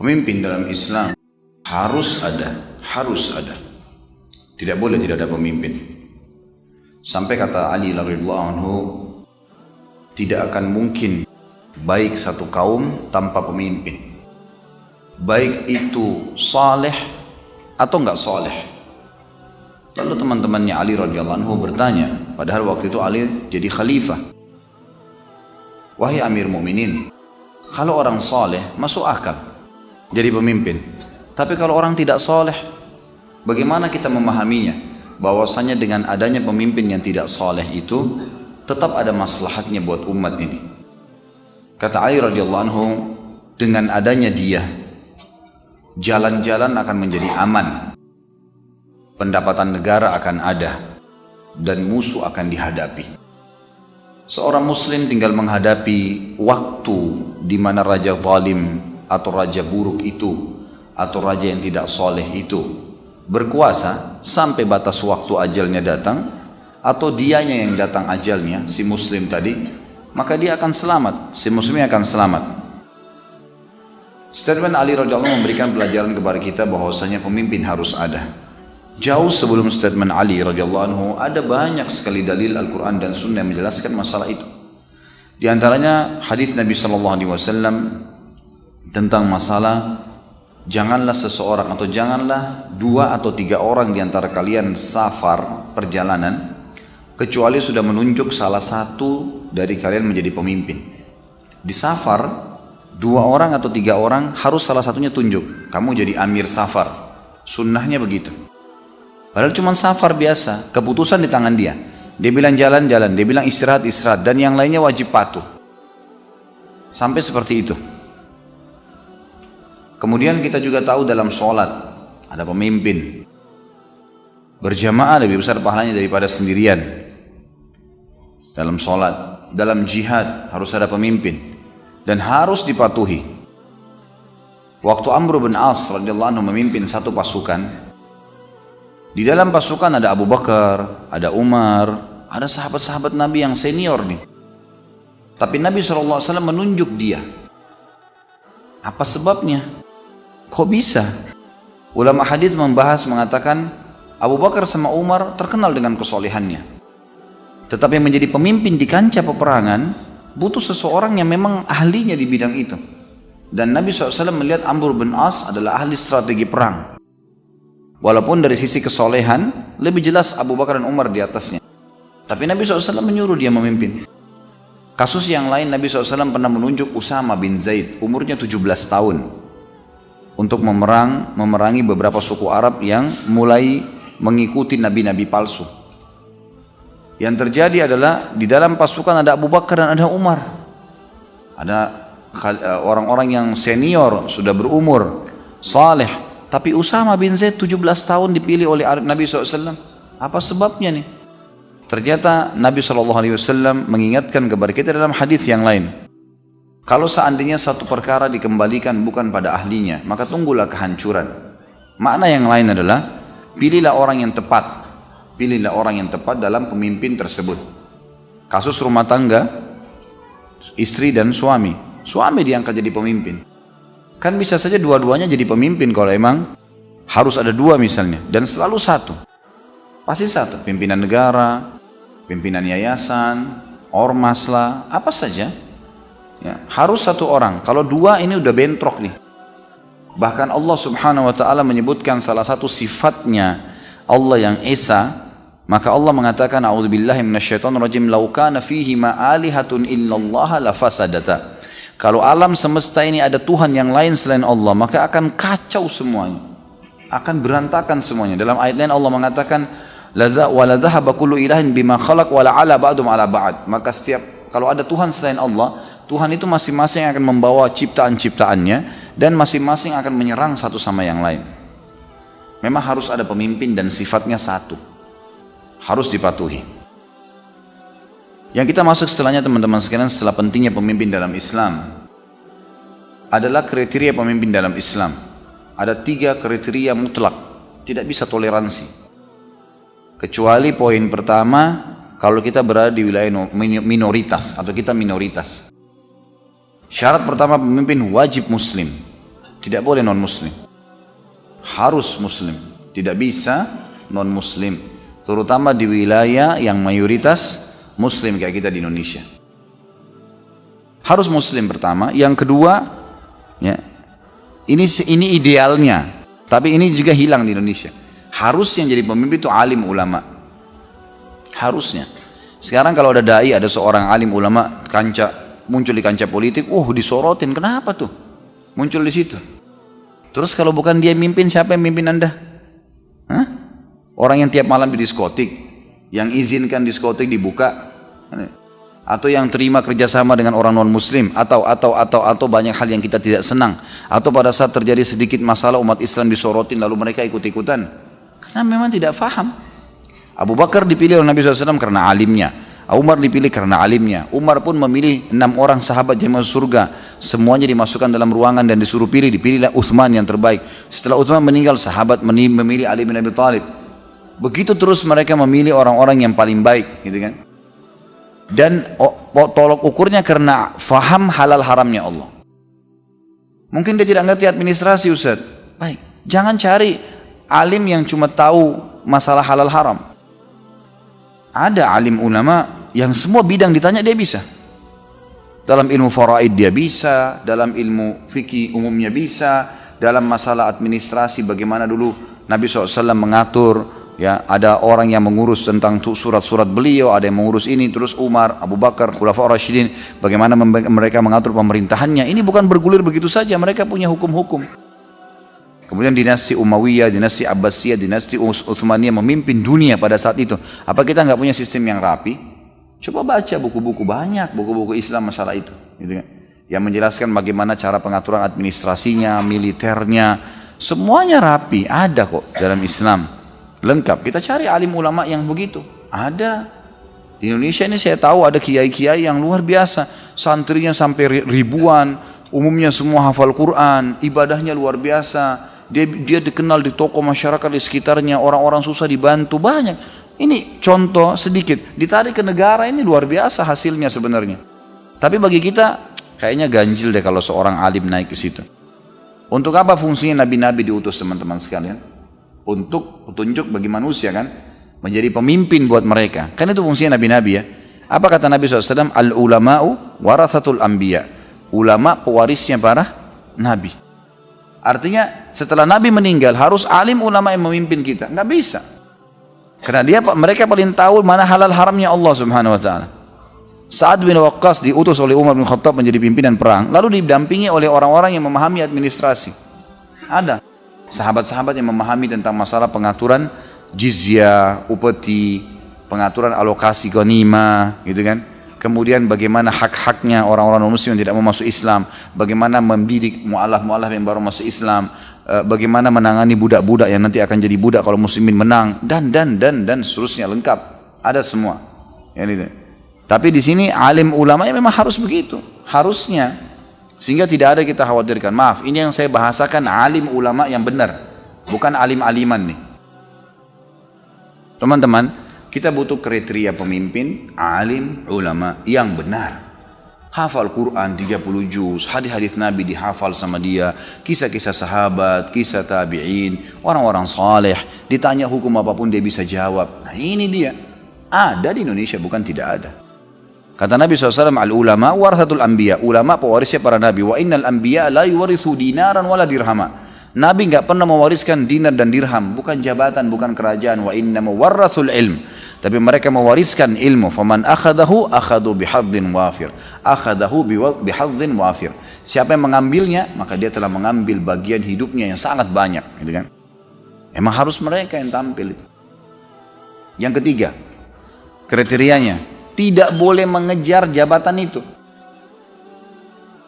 Pemimpin dalam Islam harus ada. Tidak boleh tidak ada pemimpin. Sampai kata Ali radhiyallahu anhu, tidak akan mungkin baik satu kaum tanpa pemimpin. Baik itu saleh atau enggak saleh. Lalu teman-temannya Ali radhiyallahu anhu bertanya, padahal waktu itu Ali jadi khalifah. Wahai Amir Mukminin, kalau orang saleh masuk akal jadi pemimpin. Tapi kalau orang tidak saleh, bagaimana kita memahaminya? Bahwasanya dengan adanya pemimpin yang tidak saleh itu tetap ada maslahatnya buat umat ini. Kata Ali radhiyallahu anhu, dengan adanya dia, jalan-jalan akan menjadi aman, pendapatan negara akan ada, dan musuh akan dihadapi. Seorang muslim tinggal menghadapi waktu di mana raja zalim atau raja buruk itu atau raja yang tidak soleh itu berkuasa sampai batas waktu ajalnya datang, atau dianya yang datang ajalnya, si muslim tadi, maka dia akan selamat, si muslimnya akan selamat. Statement Ali radhiyallahu anhu memberikan pelajaran kepada kita bahwasanya pemimpin harus ada. Jauh sebelum statement Ali radhiyallahu anhu ada banyak sekali dalil Al-Quran dan Sunnah yang menjelaskan masalah itu. Di antaranya hadis Nabi SAW tentang masalah janganlah seseorang atau janganlah 2 atau 3 orang di antara kalian safar perjalanan kecuali sudah menunjuk salah satu dari kalian menjadi pemimpin. Di safar 2 orang atau 3 orang harus salah satunya tunjuk, kamu jadi amir safar. Sunnahnya begitu. Padahal cuma safar biasa, keputusan di tangan dia. Dia bilang jalan-jalan, dia bilang istirahat-istirahat, dan yang lainnya wajib patuh. Sampai seperti itu. Kemudian kita juga tahu dalam sholat, ada pemimpin. Berjamaah lebih besar pahalanya daripada sendirian. Dalam sholat, dalam jihad harus ada pemimpin. Dan harus dipatuhi. Waktu Amr bin As radhiyallahu anhu memimpin satu pasukan, di dalam pasukan ada Abu Bakar, ada Umar, ada sahabat-sahabat Nabi yang senior nih. Tapi Nabi SAW menunjuk dia. Apa sebabnya? Kok bisa? Ulama hadis membahas mengatakan Abu Bakar sama Umar terkenal dengan kesolehannya. Tetapi yang menjadi pemimpin di kancah peperangan butuh seseorang yang memang ahlinya di bidang itu. Dan Nabi SAW melihat Amr bin As adalah ahli strategi perang. Walaupun dari sisi kesolehan lebih jelas Abu Bakar dan Umar di atasnya. Tapi Nabi SAW menyuruh dia memimpin. Kasus yang lain, Nabi SAW pernah menunjuk Usama bin Zaid, umurnya 17 tahun, untuk memerangi beberapa suku Arab yang mulai mengikuti nabi-nabi palsu. Yang terjadi adalah di dalam pasukan ada Abu Bakar dan ada Umar. Ada orang-orang yang senior, sudah berumur, saleh. Tapi Usama bin Zaid 17 tahun dipilih oleh Nabi SAW. Apa sebabnya nih? Ternyata Nabi SAW mengingatkan kepada kita dalam hadis yang lain. Kalau seandainya satu perkara dikembalikan bukan pada ahlinya, maka tunggulah kehancuran. Makna yang lain adalah, pilihlah orang yang tepat. Pilihlah orang yang tepat dalam pemimpin tersebut. Kasus rumah tangga, istri dan suami. Suami diangkat jadi pemimpin. Kan bisa saja dua-duanya jadi pemimpin kalau emang harus ada 2 misalnya. Dan selalu satu. Pasti satu. Pimpinan negara, pimpinan yayasan, ormas lah, apa saja. Ya, harus satu orang. Kalau 2 ini udah bentrok nih. Bahkan Allah subhanahu wa ta'ala menyebutkan salah satu sifatnya Allah yang Esa. Maka Allah mengatakan, a'udzubillahi minasyaitonirrajim, law kana fihi ma alihatun illallah la fasadata. Kalau alam semesta ini ada Tuhan yang lain selain Allah, maka akan kacau semuanya, akan berantakan semuanya. Dalam ayat lain Allah mengatakan, wa la dhahaba kullu ilahin bima khalaq wa la ala ba'dum ala ba'd. Maka kalau ada Tuhan selain Allah, Tuhan itu masing-masing akan membawa ciptaan-ciptaannya dan masing-masing akan menyerang satu sama yang lain. Memang harus ada pemimpin dan sifatnya satu, harus dipatuhi. Yang kita masuk setelahnya teman-teman sekalian, setelah pentingnya pemimpin dalam Islam adalah kriteria pemimpin dalam Islam. Ada 3 kriteria mutlak, tidak bisa toleransi. Kecuali poin pertama, kalau kita berada di wilayah minoritas atau kita minoritas. Syarat pertama, pemimpin wajib muslim. Tidak boleh non-muslim. Harus muslim. Tidak bisa non-muslim. Terutama di wilayah yang mayoritas muslim kayak kita di Indonesia. Harus muslim pertama. Yang kedua, ya, ini idealnya. Tapi ini juga hilang di Indonesia. Harusnya jadi pemimpin itu alim ulama. Harusnya. Sekarang kalau ada dai, ada seorang alim ulama muncul di kancah politik, disorotin. Kenapa tuh? Muncul di situ. Terus kalau bukan dia mimpin, siapa yang mimpin Anda? Hah? Orang yang tiap malam di diskotik, yang izinkan diskotik dibuka, atau yang terima kerjasama dengan orang non muslim, atau banyak hal yang kita tidak senang, atau pada saat terjadi sedikit masalah umat Islam disorotin lalu mereka ikut-ikutan, karena memang tidak faham. Abu Bakar dipilih oleh Nabi SAW karena alimnya, Umar dipilih karena alimnya. Umar pun memilih 6 orang sahabat yang masuk surga, semuanya dimasukkan dalam ruangan dan disuruh pilih. Dipilihlah Uthman yang terbaik. Setelah Uthman meninggal, sahabat memilih Ali bin Abi Thalib. Begitu terus mereka memilih orang-orang yang paling baik, gitu kan. Dan tolok ukurnya karena faham halal haramnya Allah. Mungkin dia tidak ngerti administrasi, Ustaz. Baik, jangan cari alim yang cuma tahu masalah halal haram. Ada alim ulama yang semua bidang ditanya dia bisa. Dalam ilmu faraid dia bisa, dalam ilmu fikih umumnya bisa, dalam masalah administrasi bagaimana dulu Nabi SAW mengatur, ya, ada orang yang mengurus tentang surat-surat beliau, ada yang mengurus ini, terus Umar, Abu Bakar, Khulafaur Rasyidin, bagaimana mereka mengatur pemerintahannya. Ini bukan bergulir begitu saja, mereka punya hukum-hukum. Kemudian dinasti Umayyah, dinasti Abbasiyah, dinasti Utsmaniyah memimpin dunia pada saat itu. Apa kita nggak punya sistem yang rapi? Coba baca buku-buku, banyak buku-buku Islam masalah itu, gitu kan? Yang menjelaskan bagaimana cara pengaturan administrasinya, militernya, semuanya rapi, ada kok dalam Islam, lengkap. Kita cari alim ulama yang begitu, ada. Di Indonesia ini saya tahu ada kiai-kiai yang luar biasa, santrinya sampai ribuan, umumnya semua hafal Quran, ibadahnya luar biasa. Dia dikenal di toko masyarakat di sekitarnya, orang-orang susah dibantu, banyak. Ini contoh sedikit, ditarik ke negara, ini luar biasa hasilnya sebenarnya. Tapi bagi kita kayaknya ganjil deh kalau seorang alim naik ke situ. Untuk apa fungsinya nabi-nabi diutus, teman-teman sekalian? Untuk petunjuk bagi manusia kan, menjadi pemimpin buat mereka. Kan itu fungsinya nabi-nabi ya. Apa kata Nabi SAW? Al-ulama'u warathatul anbiya. Ulama pewarisnya para nabi. Artinya setelah Nabi meninggal harus alim ulama yang memimpin kita. Nggak bisa. Karena mereka paling tahu mana halal haramnya Allah Subhanahu wa taala. Sa'ad bin Waqqas diutus oleh Umar bin Khattab menjadi pimpinan perang, lalu didampingi oleh orang-orang yang memahami administrasi. Ada sahabat-sahabat yang memahami tentang masalah pengaturan jizyah, upeti, pengaturan alokasi ghanimah, gitu kan. Kemudian bagaimana hak-haknya orang-orang non-muslim yang tidak mau masuk Islam, bagaimana membidik mu'alaf-mu'alaf yang baru masuk Islam, bagaimana menangani budak-budak yang nanti akan jadi budak kalau muslimin menang, dan seterusnya, lengkap, ada semua. Ya, gitu. Tapi di sini alim ulama memang harus begitu, harusnya, sehingga tidak ada kita khawatirkan. Maaf, ini yang saya bahasakan alim ulama yang benar, bukan alim-aliman nih. Teman-teman, kita butuh kriteria pemimpin, alim, ulama yang benar. Hafal Quran 30 juz, hadis-hadis Nabi dihafal sama dia, kisah-kisah sahabat, kisah tabi'in, orang-orang saleh, ditanya hukum apapun dia bisa jawab. Nah ini dia. Ada di Indonesia, bukan tidak ada. Kata Nabi SAW, al-ulama warathatul anbiya. Ulama pewarisnya para nabi. Wa innal anbiya la yuwarithu dinaran wala dirhama. Nabi enggak pernah mewariskan dinar dan dirham, bukan jabatan, bukan kerajaan. Wa innama warathul ilm. Tapi mereka mewariskan ilmu. Faman akhadahu akhadu bihadzin wafir. Akhadahu bihadzin wafir. Siapa yang mengambilnya, maka dia telah mengambil bagian hidupnya yang sangat banyak, gitu kan? Emang harus mereka yang tampil itu. Yang ketiga, kriterianya tidak boleh mengejar jabatan itu.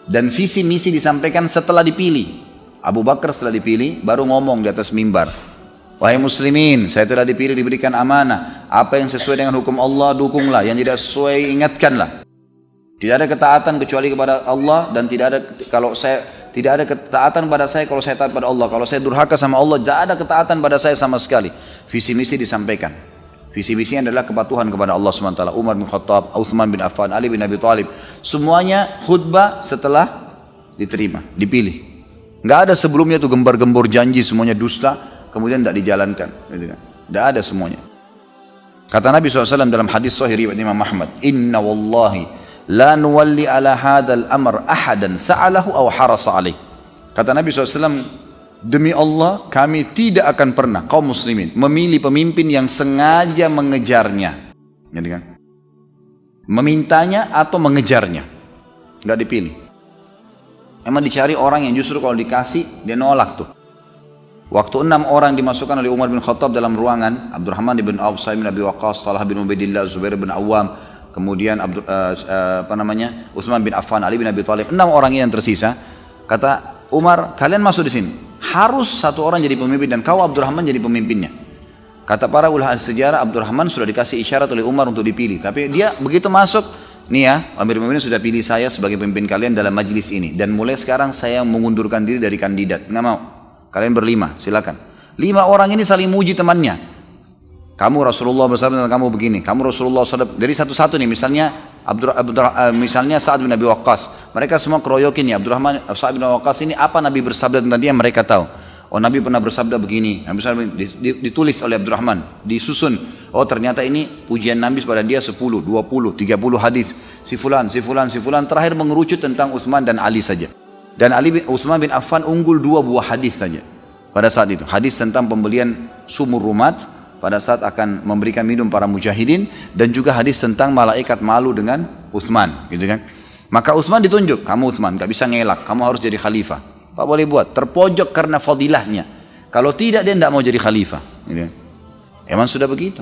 Dan visi misi disampaikan setelah dipilih. Abu Bakar setelah dipilih baru ngomong di atas mimbar, wahai muslimin, saya telah dipilih, diberikan amanah, apa yang sesuai dengan hukum Allah dukunglah, yang tidak sesuai ingatkanlah. Tidak ada ketaatan kecuali kepada Allah, dan tidak ada ketaatan pada saya kalau saya taat pada Allah. Kalau saya durhaka sama Allah, tidak ada ketaatan pada saya sama sekali. Visi misi disampaikan. Visi misinya adalah kepatuhan kepada Allah SWT. Umar bin Khattab, Uthman bin Affan, Ali bin Abi Thalib, semuanya khutbah setelah diterima, dipilih. Nggak ada sebelumnya tuh gembar-gembor janji semuanya dusta, kemudian tidak dijalankan. Gitu kan. Tidak ada semuanya. Kata Nabi SAW dalam hadis sahih riwayat Imam Ahmad, Inna wallahi la nuwalli ala hadzal amr ahadan sa'alahu aw harasa alaih. Kata Nabi SAW, demi Allah kami tidak akan pernah kaum muslimin memilih pemimpin yang sengaja mengejarnya. Gitu kan? Memintanya atau mengejarnya. Nggak dipilih. Emang dicari orang yang justru kalau dikasih dia nolak tuh. Waktu 6 orang dimasukkan oleh Umar bin Khattab dalam ruangan, Abdurrahman bin Auf, Sa'id bin Abi Waqqas, Talha bin Ubaidillah, Zubair bin Awam, kemudian Utsman bin Affan, Ali bin Abi Thalib, 6 orang ini yang tersisa. Kata Umar, kalian masuk di sini. Harus satu orang jadi pemimpin dan kau Abdurrahman jadi pemimpinnya. Kata para ulama sejarah, Abdurrahman sudah dikasih isyarat oleh Umar untuk dipilih, tapi dia begitu masuk, nih ya, Amir Mu'minin sudah pilih saya sebagai pemimpin kalian dalam majlis ini, dan mulai sekarang saya mengundurkan diri dari kandidat. Nggak mau. Kalian berlima, silakan. 5 orang ini saling muji temannya. Kamu Rasulullah bersabda tentang kamu begini. Kamu Rasulullah SAW dari satu-satu nih. Misalnya misalnya Sa'ad bin Abi Waqqas. Mereka semua keroyokin ya. Abdurrahman Sa'ad bin Abi Waqqas ini apa Nabi bersabda tentang dia mereka tahu. Oh Nabi pernah bersabda begini. Nabi ditulis oleh Abdurrahman, disusun. Oh ternyata ini pujian Nabi pada dia 10, 20, 30 hadis. Si fulan. Terakhir mengerucut tentang Utsman dan Ali saja. Dan Utsman bin Affan unggul 2 buah hadis saja pada saat itu. Hadis tentang pembelian sumur rumat pada saat akan memberikan minum para mujahidin, dan juga hadis tentang malaikat malu dengan Utsman, gitu kan. Maka Utsman ditunjuk, kamu Utsman gak bisa ngelak, kamu harus jadi khalifah. Pak boleh buat, terpojok karena fadilahnya. Kalau tidak dia tidak mau jadi khalifah, gitu kan. Emang sudah begitu.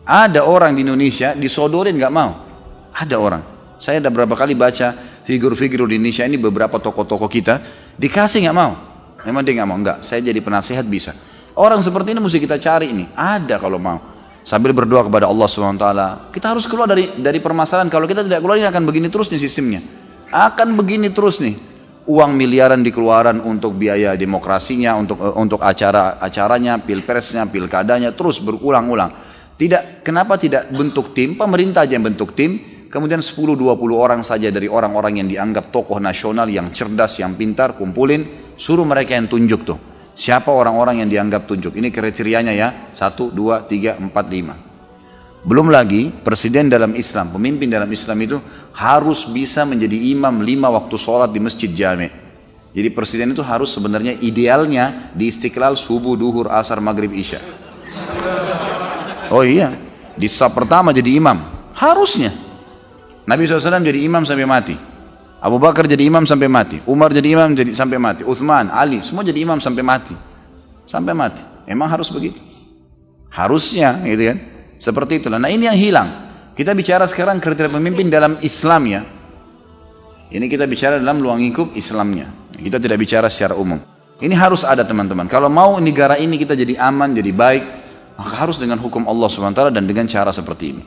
Ada orang di Indonesia disodorin gak mau. Ada orang. Saya sudah berapa kali baca figur-figur di Indonesia ini, beberapa tokoh-tokoh kita dikasih nggak mau. Memang dia nggak mau, enggak. Saya jadi penasehat bisa. Orang seperti ini mesti kita cari ini. Ada kalau mau. Sambil berdoa kepada Allah SWT. Kita harus keluar dari permasalahan. Kalau kita tidak keluar ini akan begini terus nih sistemnya. Akan begini terus nih. Uang miliaran dikeluaran untuk biaya demokrasinya, untuk acaranya, pilpresnya, pilkadanya, terus berulang-ulang. Kenapa tidak bentuk tim? Pemerintah aja yang bentuk tim. Kemudian 10-20 orang saja dari orang-orang yang dianggap tokoh nasional, yang cerdas, yang pintar, kumpulin, suruh mereka yang tunjuk tuh. Siapa orang-orang yang dianggap tunjuk? Ini kriterianya ya, 1, 2, 3, 4, 5. Belum lagi presiden dalam Islam, pemimpin dalam Islam itu harus bisa menjadi imam 5 waktu sholat di masjid jami'. Jadi presiden itu harus sebenarnya idealnya di Istiqlal subuh, duhur, asar, maghrib, isya. Oh iya, di saf pertama jadi imam, harusnya. Nabi SAW jadi imam sampai mati. Abu Bakar jadi imam sampai mati. Umar jadi imam sampai mati. Utsman, Ali, semua jadi imam sampai mati. Sampai mati. Emang harus begitu? Harusnya, gitu kan? Seperti itulah. Nah ini yang hilang. Kita bicara sekarang kriteria pemimpin dalam Islam ya. Ini kita bicara dalam ruang lingkup Islamnya. Kita tidak bicara secara umum. Ini harus ada teman-teman. Kalau mau negara ini kita jadi aman, jadi baik, maka harus dengan hukum Allah SWT dan dengan cara seperti ini.